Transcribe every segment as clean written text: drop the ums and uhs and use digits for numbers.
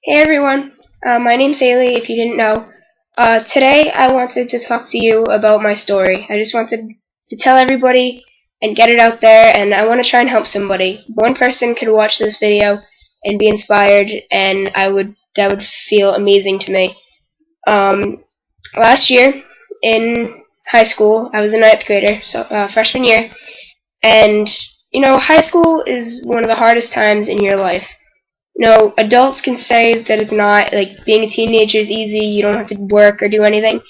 Hey everyone, my name's Haley, if you didn't know. Today I wanted to talk to you about my story. I just wanted to tell everybody and get it out there, and I want to try and help somebody. One person could watch this video and be inspired, and that would feel amazing to me. Last year in high school, I was a ninth grader, so freshman year, and high school is one of the hardest times in your life. Adults can say that it's not, like, being a teenager is easy, you don't have to work or do anything.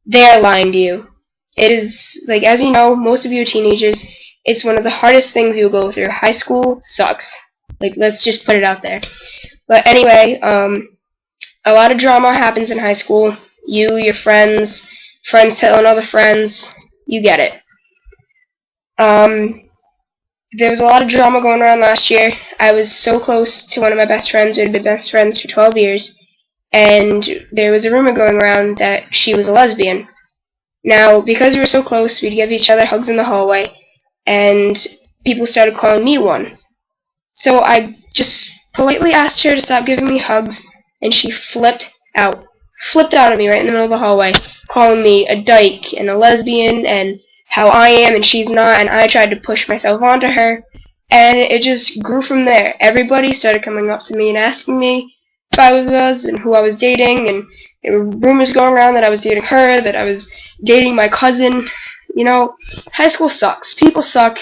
They're lying to you. It is, like, as you know, most of you are teenagers, it's one of the hardest things you'll go through. High school sucks. Like, let's just put it out there. But anyway, a lot of drama happens in high school. You, your friends telling other friends, you get it. There was a lot of drama going around last year. I was so close to one of my best friends. We had been best friends for 12 years. And there was a rumor going around that she was a lesbian. Now, because we were so close, we'd give each other hugs in the hallway, and people started calling me one. So I just politely asked her to stop giving me hugs, and she flipped out. Flipped out at me right in the middle of the hallway, calling me a dyke and a lesbian and how I am and she's not, and I tried to push myself onto her, and it just grew from there. Everybody started coming up to me and asking me if I was and who I was dating, and there were rumors going around that I was dating her, that I was dating my cousin. High school sucks. People suck.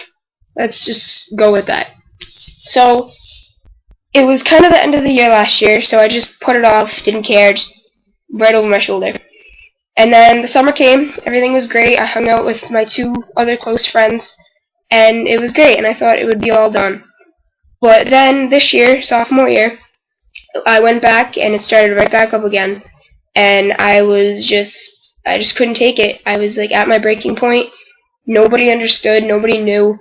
Let's just go with that. So, it was kind of the end of the year last year, so I just put it off, didn't care, just right over my shoulder. And then the summer came, everything was great, I hung out with my two other close friends, and it was great, and I thought it would be all done. But then this year, sophomore year, I went back, and it started right back up again, and I just couldn't take it. I was, like, at my breaking point. Nobody understood, nobody knew,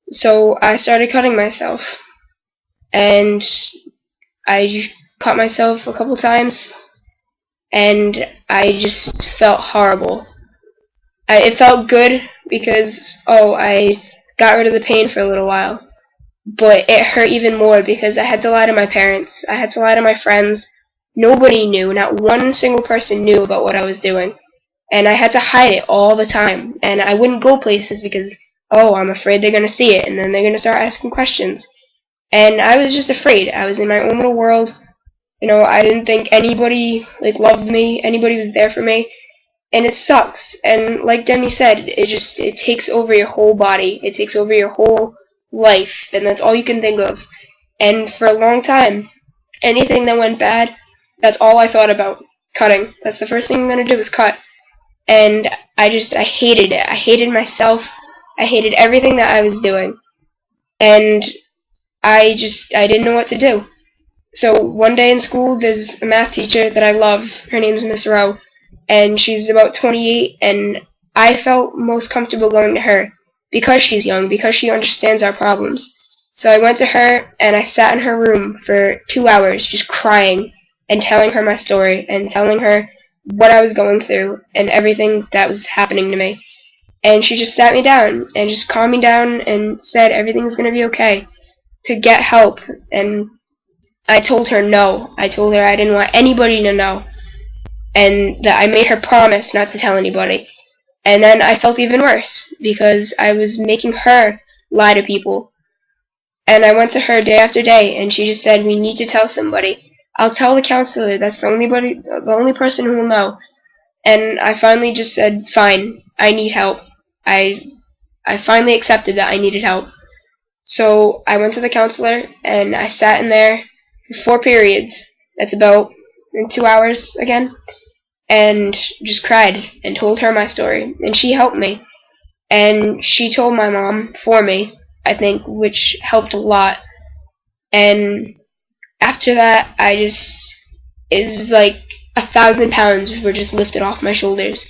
so I started cutting myself. And I cut myself a couple times, and I just felt horrible. It felt good because, I got rid of the pain for a little while. But it hurt even more because I had to lie to my parents. I had to lie to my friends. Nobody knew. Not one single person knew about what I was doing. And I had to hide it all the time. And I wouldn't go places because, I'm afraid they're going to see it. And then they're going to start asking questions. And I was just afraid. I was in my own little world. I didn't think anybody, loved me. Anybody was there for me. And it sucks. And like Demi said, it takes over your whole body. It takes over your whole life. And that's all you can think of. And for a long time, anything that went bad, that's all I thought about. Cutting. That's the first thing I'm going to do is cut. And I hated it. I hated myself. I hated everything that I was doing. And I didn't know what to do. So one day in school, there's a math teacher that I love. Her name's Miss Rowe, and she's about 28, and I felt most comfortable going to her because she's young, because she understands our problems. So I went to her, and I sat in her room for 2 hours just crying and telling her my story and telling her what I was going through and everything that was happening to me. And she just sat me down and just calmed me down and said everything's going to be okay, to get help. And I told her no. I told her I didn't want anybody to know, and that I made her promise not to tell anybody. And then I felt even worse because I was making her lie to people. And I went to her day after day, and she just said, "We need to tell somebody. I'll tell the counselor. That's the only person who will know." And I finally just said, "Fine, I need help." I finally accepted that I needed help. So I went to the counselor, and I sat in there 4 periods. That's about 2 hours again. And just cried and told her my story. And she helped me. And she told my mom for me, I think, which helped a lot. And after that, it was like 1,000 pounds were just lifted off my shoulders.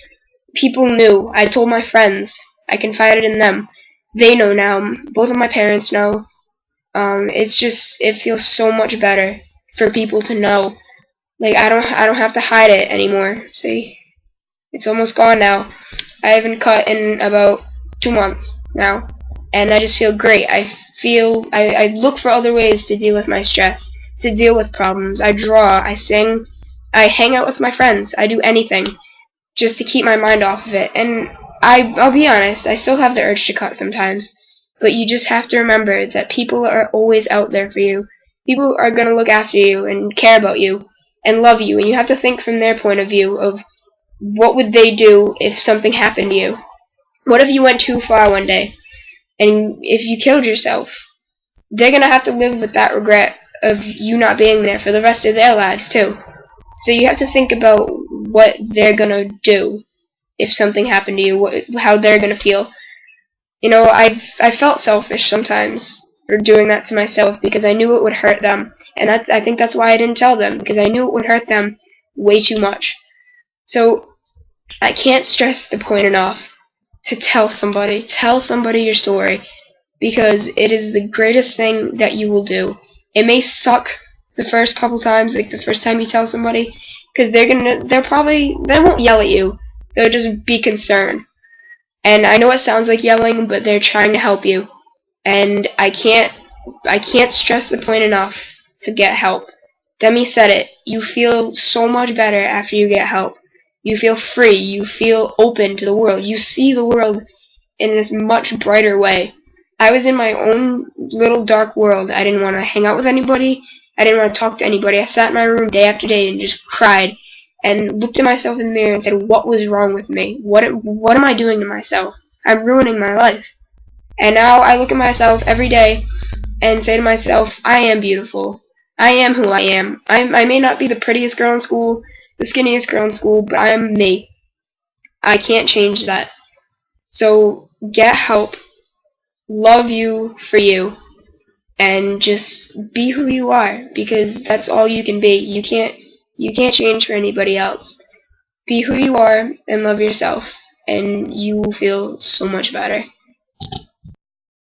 People knew. I told my friends. I confided in them. They know now. Both of my parents know. It feels so much better for people to know. Like, I don't have to hide it anymore. See? It's almost gone now. I haven't cut in about 2 months now. And I just feel great. I look for other ways to deal with my stress, to deal with problems. I draw, I sing, I hang out with my friends, I do anything just to keep my mind off of it. And I'll be honest, I still have the urge to cut sometimes, but you just have to remember that people are always out there for you. People are going to look after you and care about you and love you, and you have to think from their point of view of what would they do if something happened to you. What if you went too far one day, and if you killed yourself? They're going to have to live with that regret of you not being there for the rest of their lives, too. So you have to think about what they're going to do if something happened to you, how they're going to feel. You know, I felt selfish sometimes for doing that to myself because I knew it would hurt them. And I think that's why I didn't tell them, because I knew it would hurt them way too much. So I can't stress the point enough to tell somebody your story, because it is the greatest thing that you will do. It may suck the first couple times, like the first time you tell somebody, because they won't yell at you, they'll just be concerned. And I know it sounds like yelling, but they're trying to help you. And I can't stress the point enough to get help. Demi said it, you feel so much better after you get help. You feel free, you feel open to the world, you see the world in this much brighter way. I was in my own little dark world. I didn't want to hang out with anybody, I didn't want to talk to anybody. I sat in my room day after day and just cried and looked at myself in the mirror and said, what was wrong with me? What am I doing to myself? I'm ruining my life. And now I look at myself every day and say to myself, I am beautiful. I am who I am. I may not be the prettiest girl in school, the skinniest girl in school, but I am me. I can't change that. So get help, love you for you, and just be who you are, because that's all you can be. You can't change for anybody else. Be who you are and love yourself, and you will feel so much better.